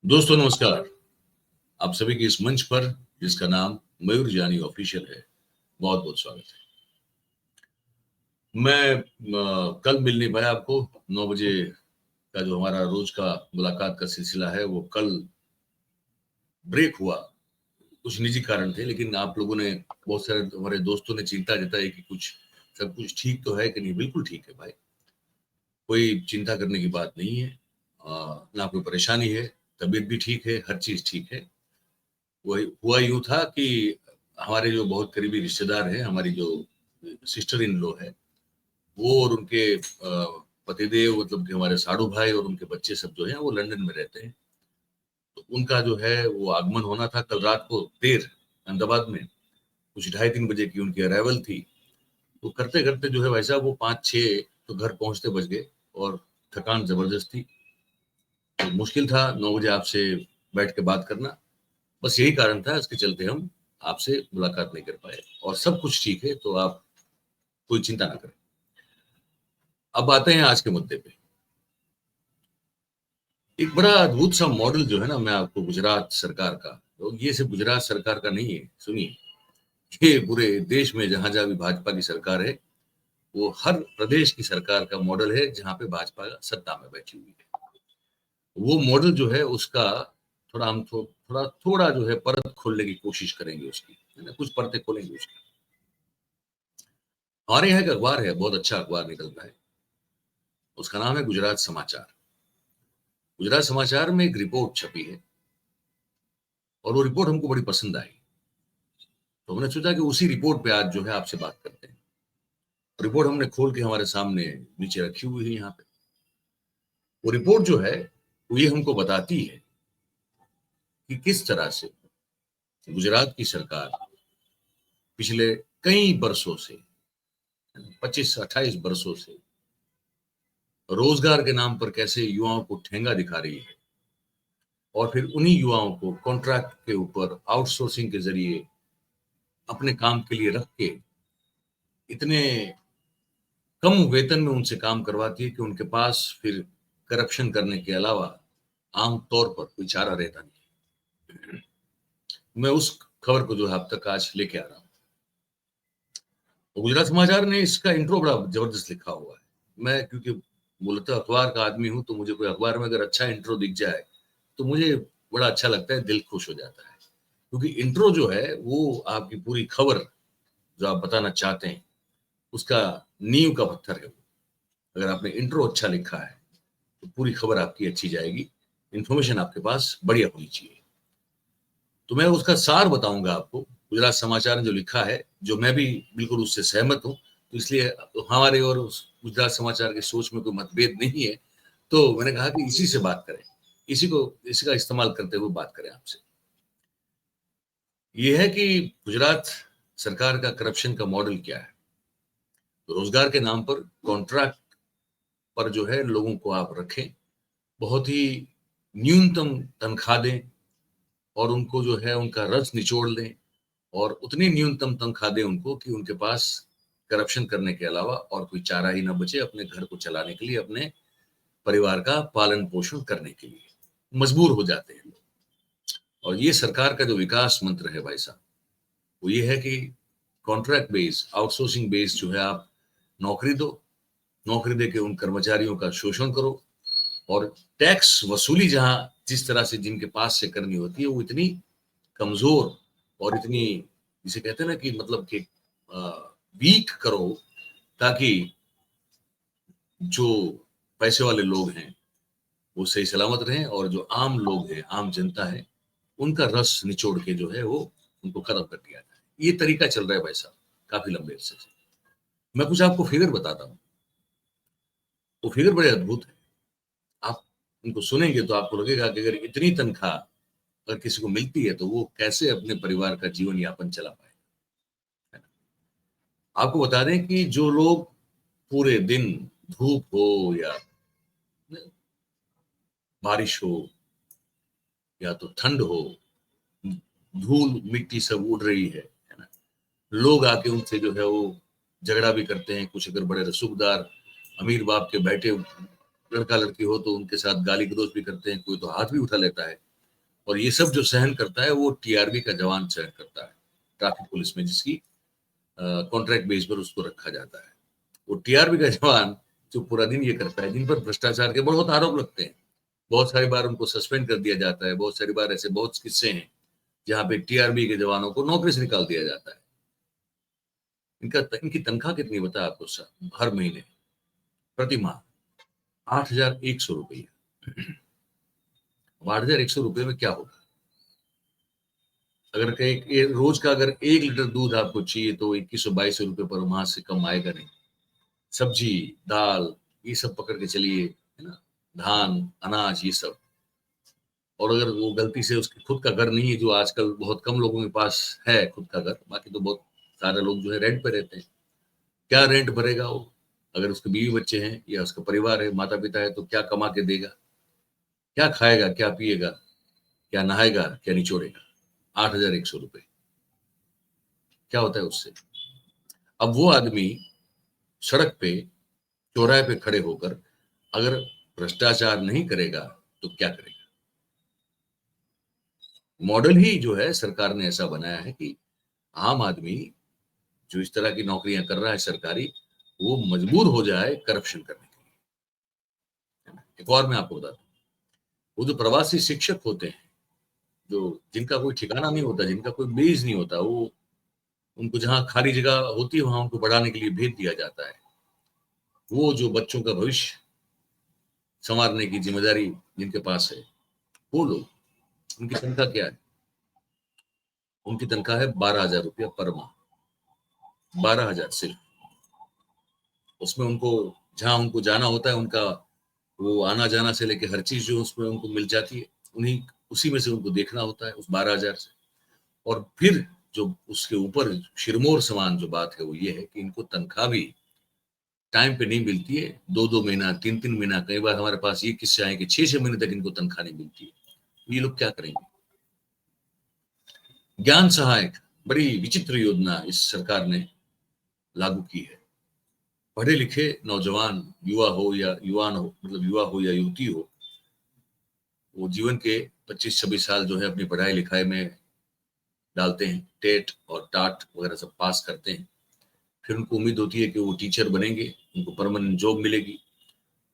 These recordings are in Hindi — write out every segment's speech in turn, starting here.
दोस्तों नमस्कार। आप सभी के इस मंच पर जिसका नाम मयूर जानी ऑफिशियल है, बहुत बहुत स्वागत है। मैं कल मिल नहीं पाया आपको। 9 बजे का जो हमारा रोज का मुलाकात का सिलसिला है वो कल ब्रेक हुआ। कुछ निजी कारण थे, लेकिन आप लोगों ने, बहुत सारे हमारे दोस्तों ने चिंता जताई कि कुछ सब कुछ ठीक तो है कि नहीं। बिल्कुल ठीक है भाई, कोई चिंता करने की बात नहीं है। ना कोई परेशानी है, तबीयत भी ठीक है, हर चीज ठीक है। वही हुआ यूं था कि हमारे जो बहुत करीबी रिश्तेदार हैं, हमारी जो सिस्टर इन लॉ है, वो और उनके पतिदेव, मतलब कि हमारे साड़ू भाई और उनके बच्चे सब जो हैं वो लंदन में रहते हैं। तो उनका जो है वो आगमन होना था कल रात को देर, अहमदाबाद में कुछ 2:30-3 बजे की उनकी अराइवल थी। तो करते करते जो है भाई साहब वो 5-6 तो घर पहुंचते बज गए, और थकान जबरदस्त थी। तो मुश्किल था 9 बजे आपसे बैठ के बात करना। बस यही कारण था, इसके चलते हम आपसे मुलाकात नहीं कर पाए। और सब कुछ ठीक है, तो आप कोई चिंता ना करें। अब आते हैं आज के मुद्दे पे। एक बड़ा अद्भुत सा मॉडल जो है ना, मैं आपको गुजरात सरकार का, तो ये सिर्फ गुजरात सरकार का नहीं है, सुनिए। ये पूरे देश में जहां जहां भी भाजपा की सरकार है, वो हर प्रदेश की सरकार का मॉडल है जहां पे भाजपा सत्ता में बैठी हुई है। वो मॉडल जो है उसका थोड़ा हम थोड़ा थोड़ा जो है परत खोलने की कोशिश करेंगे उसकी, है ना, कुछ परतें खोलेंगे उसकी। हमारे यहाँ एक अखबार है, बहुत अच्छा अखबार निकल रहा है, उसका नाम है गुजरात समाचार। गुजरात समाचार में एक रिपोर्ट छपी है, और वो रिपोर्ट हमको बड़ी पसंद आई। तो हमने सोचा कि उसी रिपोर्ट पे आज जो है आपसे बात करते हैं। रिपोर्ट हमने खोल के हमारे सामने नीचे रखी हुई है यहाँ पे। वो रिपोर्ट जो है वो ये हमको बताती है कि किस तरह से गुजरात की सरकार पिछले कई बरसों से, 25-28 बरसों से रोजगार के नाम पर कैसे युवाओं को ठेंगा दिखा रही है, और फिर उन्हीं युवाओं को कॉन्ट्रैक्ट के ऊपर आउटसोर्सिंग के जरिए अपने काम के लिए रख के इतने कम वेतन में उनसे काम करवाती है कि उनके पास फिर करप्शन करने के अलावा आम तौर पर कोई चारा रहता नहीं। मैं उस खबर को जो है अब तक आज लेके आ रहा हूँ। तो गुजरात समाचार ने इसका इंट्रो बड़ा जबरदस्त लिखा हुआ है। मैं क्योंकि मूलतः अखबार का आदमी हूं, तो मुझे कोई अखबार में अगर अच्छा इंट्रो दिख जाए तो मुझे बड़ा अच्छा लगता है, दिल खुश हो जाता है। क्योंकि इंट्रो जो है वो आपकी पूरी खबर जो आप बताना चाहते हैं उसका नींव का पत्थर है। अगर आपने इंट्रो अच्छा लिखा है तो पूरी खबर आपकी अच्छी जाएगी। इंफॉर्मेशन आपके पास बढ़िया होनी चाहिए। तो मैं उसका सार बताऊंगा आपको। गुजरात समाचार ने जो लिखा है, जो मैं भी बिल्कुल उससे सहमत हूं, तो इसलिए हमारे और उस गुजरात समाचार की सोच में कोई मतभेद नहीं है। तो मैंने कहा कि इसी से बात करें, इसी का इस्तेमाल करते हुए बात करें आपसे। ये है कि गुजरात सरकार का करप्शन का मॉडल क्या है। रोजगार के नाम पर कॉन्ट्रैक्ट पर जो है लोगों को आप रखें, बहुत ही न्यूनतम तनख्वाह दें, और उनको जो है उनका रस निचोड़ लें, और उतनी न्यूनतम तनख्वाह दें उनको कि उनके पास करप्शन करने के अलावा और कोई चारा ही ना बचे अपने घर को चलाने के लिए, अपने परिवार का पालन पोषण करने के लिए। मजबूर हो जाते हैं लोग। और ये सरकार का जो विकास मंत्र है भाई साहब, वो ये है कि कॉन्ट्रैक्ट बेस, आउटसोर्सिंग बेस जो है, आप नौकरी दो, नौकरी देके उन कर्मचारियों का शोषण करो, और टैक्स वसूली जहां जिस तरह से जिनके पास से करनी होती है वो इतनी कमजोर और इतनी, जिसे कहते हैं ना कि मतलब कि वीक करो, ताकि जो पैसे वाले लोग हैं वो सही सलामत रहें, और जो आम लोग हैं, आम जनता है, उनका रस निचोड़ के जो है वो उनको खत्म कर दिया जाए। ये तरीका चल रहा है भाई साहब काफी लंबे अरसे से। मैं कुछ आपको फिगर बताता हूँ, वो फिगर बड़े अद्भुत है। आप उनको सुनेंगे तो आपको लगेगा कि अगर इतनी तनख्वाह अगर किसी को मिलती है तो वो कैसे अपने परिवार का जीवन यापन चला पाए। आपको बता दें कि जो लोग पूरे दिन, धूप हो या बारिश हो या तो ठंड हो, धूल मिट्टी सब उड़ रही है ना, लोग आके उनसे जो है वो झगड़ा भी करते हैं। कुछ अगर बड़े रसूखदार अमीर बाप के बैठे लड़का लड़की हो तो उनके साथ गाली गलौज भी करते हैं, कोई तो हाथ भी उठा लेता है। और ये सब जो सहन करता है वो टीआरबी का जवान सहन करता है ट्रैफिक पुलिस में, जिसकी कॉन्ट्रैक्ट बेस पर उसको रखा जाता है। वो टीआरबी का जवान जो पूरा दिन ये करता है, जिन पर भ्रष्टाचार के बहुत आरोप लगते हैं, बहुत सारी बार उनको सस्पेंड कर दिया जाता है, बहुत सारी बार ऐसे बहुत किस्से हैं जहां पे टीआरबी के जवानों को नौकरी से निकाल दिया जाता है। इनकी तनख्वाह कितनी बता आपको सर? हर महीने प्रति माह 8,100 रुपये। 8,100 रुपये में क्या होगा? अगर कहीं रोज का अगर 1 लीटर दूध आपको चाहिए तो 2100-2200 रुपये पर माह से कम आएगा नहीं। सब्जी, दाल, ये सब पकड़ के चलिए, है ना, धान, अनाज, ये सब। और अगर वो गलती से उसके खुद का घर नहीं है, जो आजकल बहुत कम लोगों के पास है खुद का घर, बाकी तो बहुत सारे लोग जो है रेंट पे रहते हैं। क्या रेंट भरेगा वो? अगर उसके बीवी बच्चे हैं या उसका परिवार है, माता पिता है, तो क्या कमा के देगा? क्या खाएगा, क्या पिएगा, क्या नहाएगा, क्या निचोड़ेगा? 8,100 रुपये क्या होता है उससे? अब वो आदमी सड़क पे, चौराहे पे खड़े होकर अगर भ्रष्टाचार नहीं करेगा तो क्या करेगा? मॉडल ही जो है सरकार ने ऐसा बनाया है कि आम आदमी जो इस तरह की नौकरियां कर रहा है सरकारी, वो मजबूर हो जाए करप्शन करने के लिए। एक और मैं आपको बताता हूँ, वो जो प्रवासी शिक्षक होते हैं, जो जिनका कोई ठिकाना नहीं होता, जिनका कोई बेस नहीं होता, वो उनको जहाँ खाली जगह होती है वहां उनको बढ़ाने के लिए भेज दिया जाता है। वो जो बच्चों का भविष्य संवारने की जिम्मेदारी जिनके पास है, वो लोग, उनकी तनख्वाह क्या है? उनकी तनख्वाह है 12,000 रुपया पर माह। 12,000 सिर्फ। उसमें उनको जहाँ उनको जाना होता है, उनका वो आना जाना से लेके हर चीज जो उसमें उनको मिल जाती है, उन्हीं उसी में से उनको देखना होता है उस 12,000 से। और फिर जो उसके ऊपर शिरमोर समान जो बात है वो ये है कि इनको तनख्वाह भी टाइम पे नहीं मिलती है। 2-2 महीना, 3-3 महीना, कई बार हमारे पास ये किस्से आए कि 6-6 महीने तक इनको तनख्वाह नहीं मिलती है। ये लोग क्या करेंगे? ज्ञान सहायक बड़ी विचित्र योजना इस सरकार ने लागू की है। पढ़े लिखे नौजवान, युवा हो या युवान हो, मतलब युवा हो या युवती हो, वो जीवन के 25-26 साल जो है अपनी पढ़ाई लिखाई में डालते हैं, टेट और टाट वगैरह सब पास करते हैं। फिर उनको उम्मीद होती है कि वो टीचर बनेंगे, उनको परमानेंट जॉब मिलेगी,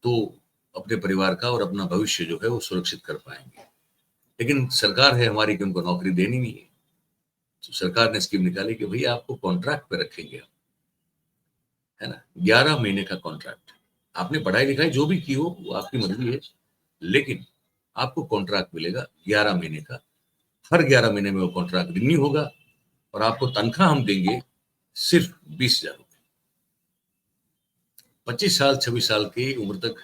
तो अपने परिवार का और अपना भविष्य जो है वो सुरक्षित कर पाएंगे। लेकिन सरकार है हमारी कि उनको नौकरी देनी नहीं है, तो सरकार ने स्कीम निकाली कि भैया आपको कॉन्ट्रैक्ट पे रखेंगे हम, है ना, 11 महीने का कॉन्ट्रैक्ट। आपने पढ़ाई लिखाई जो भी की हो वो आपकी मर्जी है, लेकिन आपको कॉन्ट्रैक्ट मिलेगा 11 महीने का। हर 11 महीने में वो कॉन्ट्रैक्ट रिन्यू होगा और आपको तनख्वाह हम देंगे सिर्फ 20,000 रुपये। 25 साल 26 साल की उम्र तक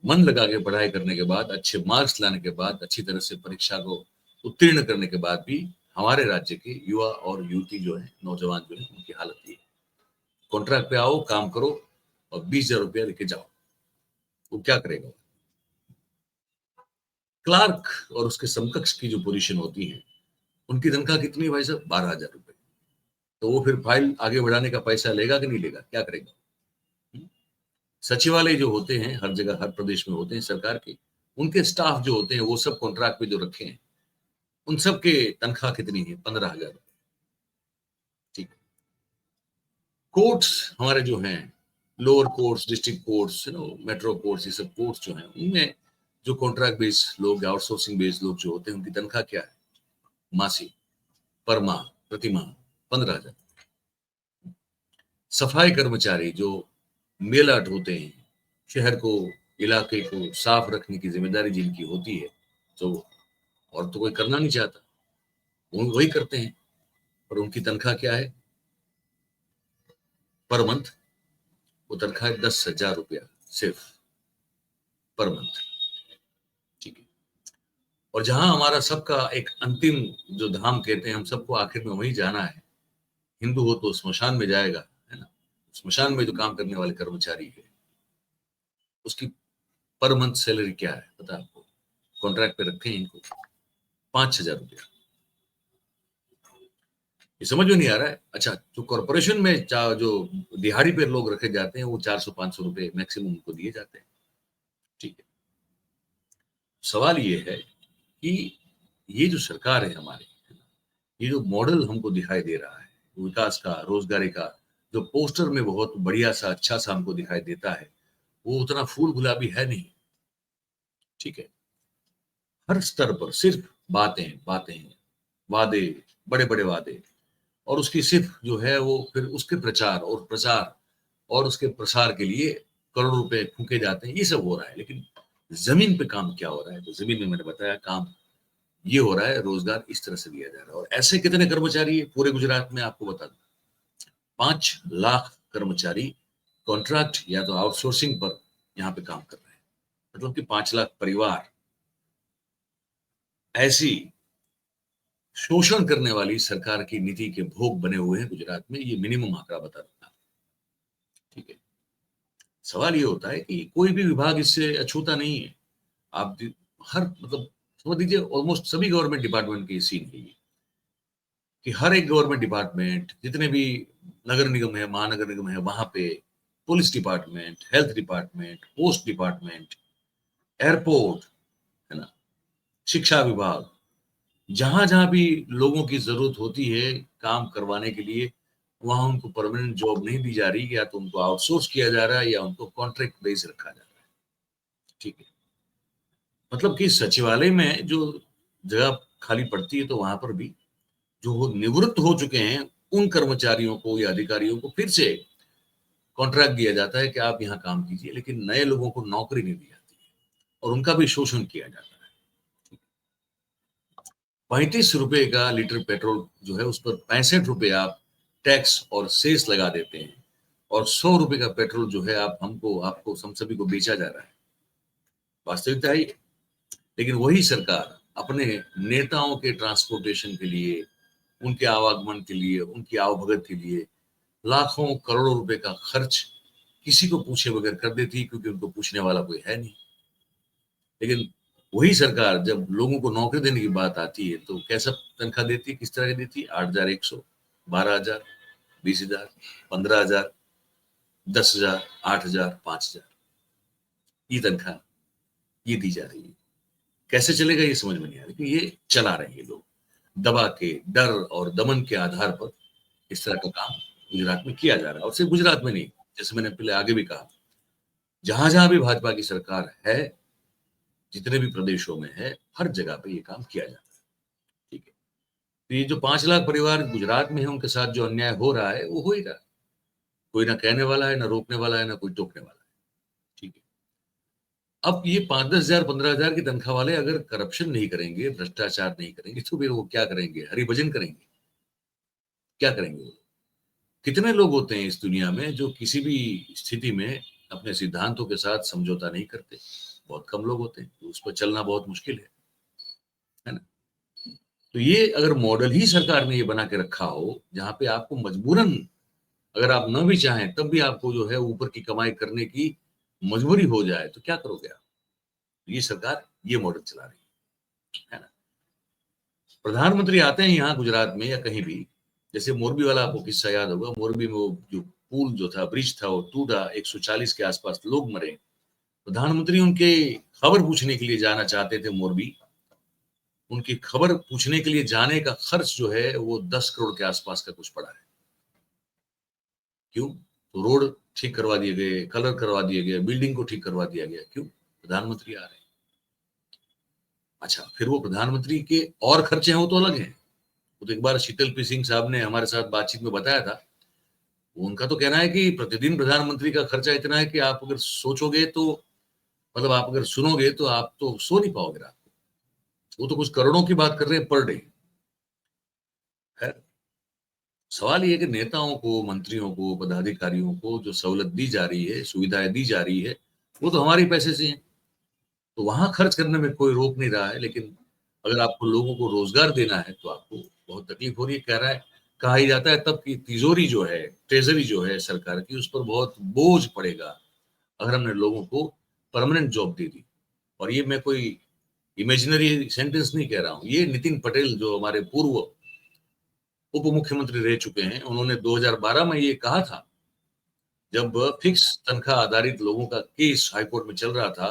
मन लगा के पढ़ाई करने के बाद, अच्छे मार्क्स लाने के बाद, अच्छी तरह से परीक्षा को उत्तीर्ण करने के बाद भी हमारे राज्य के युवा और युवती जो है, नौजवान जो है, उनकी हालत ये है। कॉन्ट्रैक्ट पे आओ, काम करो और 20,000 रुपया लेके जाओ। वो क्या करेगा? क्लार्क और उसके समकक्ष की जो पोजीशन होती है, उनकी तनख्वाह कितनी है भाई साहब? 12,000 रुपये। तो वो फिर फाइल आगे बढ़ाने का पैसा लेगा कि नहीं लेगा? क्या करेगा? हम्म? सचिवालय जो होते हैं हर जगह, हर प्रदेश में होते हैं सरकार के, उनके स्टाफ जो होते हैं वो सब कॉन्ट्रैक्ट पे जो रखे हैं, उन सब के तनख्वाह कितनी है? 15,000 रुपये। ठीक। कोर्ट्स हमारे जो हैं, lower courts, district courts, metro courts, ये सब कोर्ट्स जो हैं, उनमें जो कॉन्ट्रैक्ट बेस्ड लोग, आउटसोर्सिंग बेस्ड लोग जो होते हैं, उनकी तनख्वाह क्या है? मासिक, पर माह, प्रति माह 15,000। सफाई कर्मचारी जो मेलाट होते हैं, शहर को, इलाके को साफ रखने की जिम्मेदारी जिनकी होती है, तो और तो कोई करना नहीं चाहता, वो वही करते हैं। और उनकी तनख्वाह क्या है पर मंथ? वो तनख्वाह है 10,000 रुपया सिर्फ पर मंथ। ठीक है। और जहां हमारा सबका एक अंतिम जो धाम कहते हैं, हम सबको आखिर में वही जाना है। हिंदू हो तो स्मशान में जाएगा, है ना। स्मशान में जो काम करने वाले कर्मचारी है, उसकी पर मंथ सैलरी क्या है पता है आपको? कॉन्ट्रैक्ट पे रखे हैं इनको 5,000 रुपया। ये समझ में नहीं आ रहा है। अच्छा, जो कॉर्पोरेशन में जो दिहाड़ी पे लोग रखे जाते हैं, वो 400-500 रुपए मैक्सिमम उनको दिए जाते हैं। ठीक है। सवाल ये है कि ये जो सरकार है हमारी, ये जो मॉडल हमको दिखाई दे रहा है विकास का, रोजगारी का, जो पोस्टर में बहुत बढ़िया सा अच्छा सा हमको दिखाई देता है, वो उतना फूल गुलाबी है नहीं। ठीक है, हर स्तर पर सिर्फ बातें बातें, वादे, बड़े बड़े वादे, और उसकी सिर्फ जो है वो फिर उसके प्रचार और उसके प्रसार के लिए करोड़ों रुपए फूके जाते हैं। ये सब हो रहा है, लेकिन जमीन पे काम क्या हो रहा है? तो जमीन में मैंने बताया काम ये हो रहा है, रोजगार इस तरह से दिया जा रहा है। और ऐसे कितने कर्मचारी है पूरे गुजरात में, आपको बता दूं 5 लाख कर्मचारी कॉन्ट्रैक्ट या तो आउटसोर्सिंग पर यहाँ पे काम कर रहे हैं। मतलब कि 5 लाख परिवार ऐसी शोषण करने वाली सरकार की नीति के भोग बने हुए हैं गुजरात में। ये मिनिमम आंकड़ा बता दूंगा। ठीक है, सवाल ये होता है कि कोई भी विभाग इससे अछूता नहीं है। आप हर मतलब समझ लीजिए ऑलमोस्ट सभी गवर्नमेंट डिपार्टमेंट की सीन है ये, कि हर एक गवर्नमेंट डिपार्टमेंट जितने भी नगर निगम है, महानगर निगम है, वहां पे police department, health department, post department, airport, है ना, शिक्षा विभाग, जहां जहां भी लोगों की जरूरत होती है काम करवाने के लिए, वहां उनको परमानेंट जॉब नहीं दी जा रही, या तो उनको आउटसोर्स किया जा रहा है या उनको कॉन्ट्रैक्ट बेस रखा जा रहा है। ठीक है, मतलब कि सचिवालय में जो जगह खाली पड़ती है, तो वहां पर भी जो वो निवृत्त हो चुके हैं उन कर्मचारियों को या अधिकारियों को फिर से कॉन्ट्रैक्ट दिया जाता है कि आप यहाँ काम कीजिए, लेकिन नए लोगों को नौकरी नहीं दी जाती है और उनका भी शोषण किया जाता है। 35 रुपए का लीटर पेट्रोल जो है उस पर 65 रुपए आप टैक्स और सेस लगा देते हैं, और 100 रुपए का पेट्रोल जो है आप हमको आपको हम सभी को बेचा जा रहा है। वास्तविकता है। लेकिन वही सरकार अपने नेताओं के ट्रांसपोर्टेशन के लिए, उनके आवागमन के लिए, उनकी आवभगत के लिए लाखों करोड़ों रुपए का खर्च किसी को पूछे बगैर कर देती, क्योंकि उनको पूछने वाला कोई है नहीं। लेकिन वही सरकार जब लोगों को नौकरी देने की बात आती है तो कैसा तनख्वाह देती है, किस तरह की देती है? 8,100, 12,000, 20,000, 15,000, 10,000, 8,000, 5,000, ये तनख्वाह ये दी जा रही है। कैसे चलेगा ये समझ में नहीं आ रहा, लेकिन ये चला रहे हैं लोग, दबा के, डर और दमन के आधार पर इस तरह का काम गुजरात में किया जा रहा है। और सिर्फ गुजरात में नहीं, जैसे मैंने पहले आगे भी कहा, जहां जहां भी भाजपा की सरकार है, जितने भी प्रदेशों में है, हर जगह पे ये काम किया जाता है। ठीक है, तो ये जो 5 लाख परिवार गुजरात में है, उनके साथ जो अन्याय हो रहा है वो हो ही रहा है। कोई ना कहने वाला है, ना रोकने वाला है, ना कोई टोकने वाला है। ठीक है, अब ये 5-10 हजार 15,000 की तनख्वाह वाले अगर करप्शन नहीं करेंगे, भ्रष्टाचार नहीं करेंगे, तो फिर वो क्या करेंगे? हरिभजन करेंगे? क्या करेंगे वो? कितने लोग होते हैं इस दुनिया में जो किसी भी स्थिति में अपने सिद्धांतों के साथ समझौता नहीं करते? बहुत कम लोग होते हैं, तो उस पर चलना बहुत मुश्किल है ना? तो ये अगर मॉडल ही सरकार ने ये बना के रखा हो, जहाँ पे आपको मजबूरन, अगर आप न भी चाहें तब भी आपको जो है ऊपर की कमाई करने की मजबूरी हो जाए, तो क्या करोगे आप? ये सरकार ये मॉडल चला रही है ना? प्रधानमंत्री आते हैं यहाँ गुजरात में या कहीं भी, जैसे मोरबी वाला आपको किस्सा याद होगा, मोरबी में वो जो पुल जो था, ब्रिज था, वो टूटा, 140 के आसपास लोग मरे। प्रधानमंत्री उनके खबर पूछने के लिए जाना चाहते थे मोरबी, उनकी खबर पूछने के लिए जाने का खर्च जो है वो 10 करोड़ के आसपास का कुछ पड़ा है। क्यों? तो रोड ठीक करवा दिए गए, कलर करवा दिए गए, बिल्डिंग को ठीक करवा दिया गया। क्यों? प्रधानमंत्री आ रहे हैं। अच्छा, फिर वो प्रधानमंत्री के और खर्चे हैं, वो तो अलग हैं। वो तो एक बार शीतल पी सिंह साहब ने हमारे साथ बातचीत में बताया था। उनका तो कहना है कि प्रतिदिन प्रधानमंत्री का खर्चा इतना है कि आप अगर सोचोगे तो, मतलब आप अगर सुनोगे तो आप तो सो नहीं पाओगे रात को। वो तो कुछ करोड़ों की बात कर रहे हैं पर डे। खैर, सवाल ये है कि नेताओं को, मंत्रियों को, पदाधिकारियों को जो सहूलत दी जा रही है, सुविधाएं दी जा रही है, वो तो हमारे पैसे से है। तो वहां खर्च करने में कोई रोक नहीं रहा है। लेकिन अगर आपको लोगों को रोजगार देना है तो आपको बहुत तकलीफ हो रही है। कह रहा है, कहा ही जाता है तब कि तिजोरी जो है, ट्रेजरी जो है सरकार की, उस पर बहुत बोझ पड़ेगा अगर हमने लोगों को परमानेंट जॉब दे दी। और ये मैं कोई इमेजिनरी सेंटेंस नहीं कह रहा हूँ, ये नितिन पटेल जो हमारे पूर्व उप मुख्यमंत्री रह चुके हैं, उन्होंने 2012 में ये कहा था, जब फिक्स तनख्वाह आधारित लोगों का केस हाईकोर्ट में चल रहा था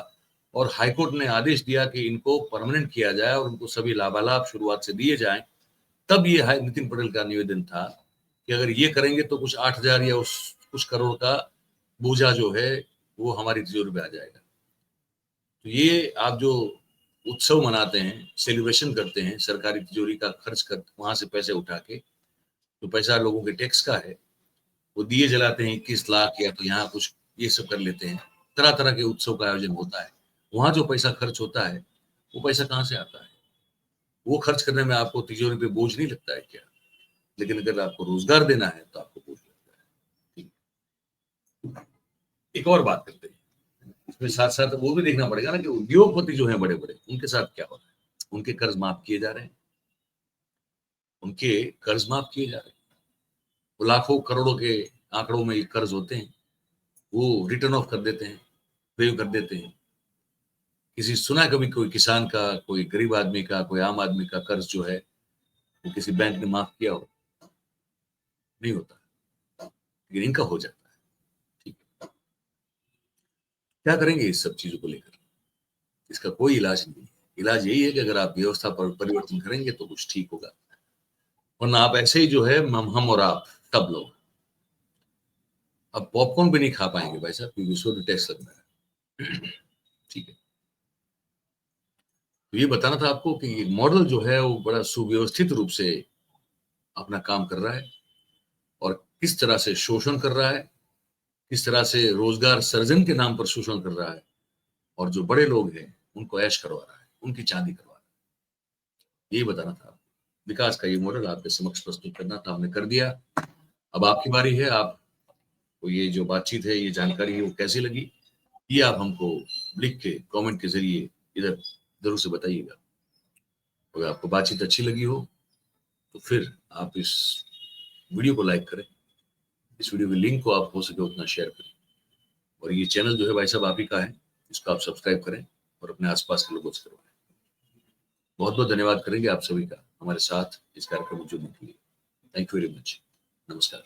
और हाईकोर्ट ने आदेश दिया कि इनको परमानेंट किया जाए और उनको सभी लाभालाभ शुरुआत से दिए जाएं, तब ये नितिन पटेल का निवेदन था कि अगर ये करेंगे तो कुछ 8,000 या कुछ करोड़ का बोझा जो है वो हमारी तिजोरी में आ जाएगा। तो ये आप जो उत्सव मनाते हैं, सेलिब्रेशन करते हैं, सरकारी तिजोरी का खर्च कर वहां से पैसे उठा के, जो पैसा लोगों के टैक्स का है, वो दिए जलाते हैं 21 लाख, या तो यहाँ कुछ ये सब कर लेते हैं। तरह तरह के उत्सव का आयोजन होता है, वहां जो पैसा खर्च होता है वो पैसा कहाँ से आता है? वो खर्च करने में आपको तिजोरी पे बोझ नहीं लगता है क्या? लेकिन अगर आपको रोजगार देना है तो आपको बोझ लगता है। ठीक है, एक और बात करते हैं इसमें, साथ साथ वो भी देखना पड़ेगा ना कि उद्योगपति जो है बड़े बड़े, उनके साथ क्या हो रहा है। उनके कर्ज माफ किए जा रहे हैं, उनके कर्ज माफ किए जा रहे हैं। वो लाखों करोड़ों के आंकड़ों में कर्ज होते हैं, वो रिटर्न ऑफ कर देते हैं, वेव कर देते हैं। किसी सुना है कभी कोई किसान का, कोई गरीब आदमी का, कोई आम आदमी का कर्ज जो है वो किसी बैंक ने माफ किया हो? नहीं होता, लेकिन इनका हो जाता है। ठीक है, क्या करेंगे इस सब चीजों को लेकर? इसका कोई इलाज नहीं है। इलाज यही है कि अगर आप व्यवस्था पर परिवर्तन करेंगे तो कुछ ठीक होगा, वरना आप ऐसे ही जो है हम और आप सब लोग अब पॉपकॉर्न भी नहीं खा पाएंगे भाई साहब, क्योंकि उसको टैक्स लग रहा है। ठीक है, तो ये बताना था आपको कि ये मॉडल जो है वो बड़ा सुव्यवस्थित रूप से अपना काम कर रहा है, और किस तरह से शोषण कर रहा है, किस तरह से रोजगार सर्जन के नाम पर शोषण कर रहा है, और जो बड़े लोग हैं उनको ऐश करवा रहा है, उनकी चांदी करवा रहा है। यही बताना था। विकास का ये मॉडल आपके समक्ष प्रस्तुत करना था, हमने कर दिया। अब आपकी बारी है। आपको ये जो बातचीत है, ये जानकारी है, वो कैसी लगी, ये आप हमको लिख के कमेंट के जरिए इधर जरूर से बताइएगा। अगर आपको बातचीत अच्छी लगी हो तो फिर आप इस वीडियो को लाइक करें, इस वीडियो के लिंक को आप हो सके उतना शेयर करें, और ये चैनल जो है भाई साहब आप ही का है, इसको आप सब्सक्राइब करें और अपने आसपास के लोगों से करवाएं। बहुत बहुत धन्यवाद करेंगे आप सभी का हमारे साथ इस कार्यक्रम में जुड़ने के लिए। Thank you very much. नमस्कार।